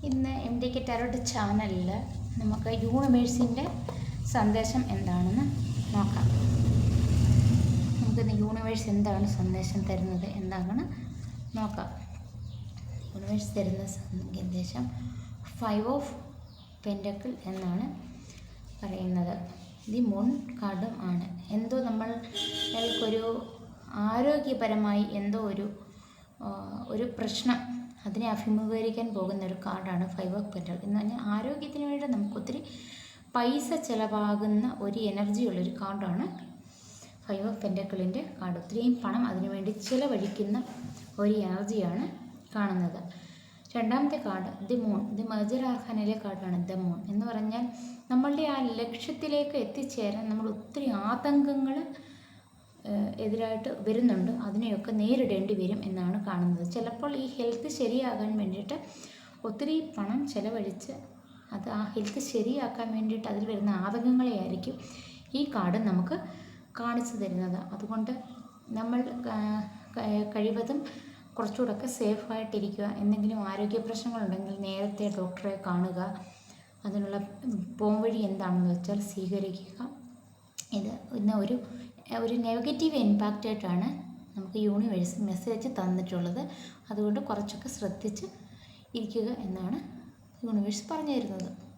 ഇന്ന് M D K tarot ചാനലിൽ നമുക്ക് യൂണിവേഴ്സിൻ്റെ സന്ദേശം എന്താണെന്ന് നോക്കാം. നമുക്കിന്ന് യൂണിവേഴ്സ് എന്താണ് സന്ദേശം തരുന്നത് എന്താണെന്ന് നോക്കാം. യൂണിവേഴ്സ് തരുന്ന സന്ദേശം 5 ഓഫ് പെൻറ്റക്കിൾ എന്നാണ് പറയുന്നത്. ദി മൂൺ കാർഡും ആണ്. എന്തോ നമ്മൾക്കൊരു ആരോഗ്യപരമായി എന്തോ ഒരു പ്രശ്നം അതിനെ അഭിമുഖീകരിക്കാൻ പോകുന്ന ഒരു കാർഡാണ് 5 ഓഫ് പെൻറ്റക്കിൾ എന്ന് പറഞ്ഞാൽ ആരോഗ്യത്തിന് വേണ്ടി നമുക്കൊത്തിരി പൈസ ചിലവാകുന്ന ഒരു എനർജിയുള്ളൊരു കാർഡാണ് 5 ഓഫ് പെൻറ്റക്കിളിൻ്റെ കാർഡ്. ഒത്തിരിയും പണം അതിനുവേണ്ടി ചിലവഴിക്കുന്ന ഒരു എനർജിയാണ് കാണുന്നത്. രണ്ടാമത്തെ card the moon, the major ആർക്കാനയിലെ കാർഡാണ് ദ മൂൺ എന്ന് പറഞ്ഞാൽ നമ്മളുടെ ആ ലക്ഷ്യത്തിലേക്ക് എത്തിച്ചേരാൻ നമ്മൾ ഒത്തിരി ആതങ്കങ്ങൾ എതിരായിട്ട് വരുന്നുണ്ട്. അതിനെയൊക്കെ നേരിടേണ്ടി വരും എന്നാണ് കാണുന്നത്. ചിലപ്പോൾ ഈ ഹെൽത്ത് ശരിയാകാൻ വേണ്ടിയിട്ട് ഒത്തിരി പണം ചിലവഴിച്ച് അത് ആ ഹെൽത്ത് ശരിയാക്കാൻ വേണ്ടിയിട്ട് അതിൽ വരുന്ന ആതങ്കങ്ങളെയായിരിക്കും ഈ കാർഡ് നമുക്ക് കാണിച്ചു തരുന്നത്. അതുകൊണ്ട് നമ്മൾ കഴിവതും കുറച്ചുകൂടെയൊക്കെ സേഫായിട്ടിരിക്കുക. എന്തെങ്കിലും ആരോഗ്യ പ്രശ്നങ്ങളുണ്ടെങ്കിൽ നേരത്തെ ഡോക്ടറെ കാണുക. അതിനുള്ള പോംവഴി എന്താണെന്ന് വെച്ചാൽ സ്വീകരിക്കുക. ഇത് ഇന്ന് ഒരു നെഗറ്റീവ് ഇമ്പാക്റ്റായിട്ടാണ് നമുക്ക് യൂണിവേഴ്സ് മെസ്സേജ് തന്നിട്ടുള്ളത്. അതുകൊണ്ട് കുറച്ചൊക്കെ ശ്രദ്ധിച്ച് ഇരിക്കുക എന്നാണ് യൂണിവേഴ്സ് പറഞ്ഞു തരുന്നത്.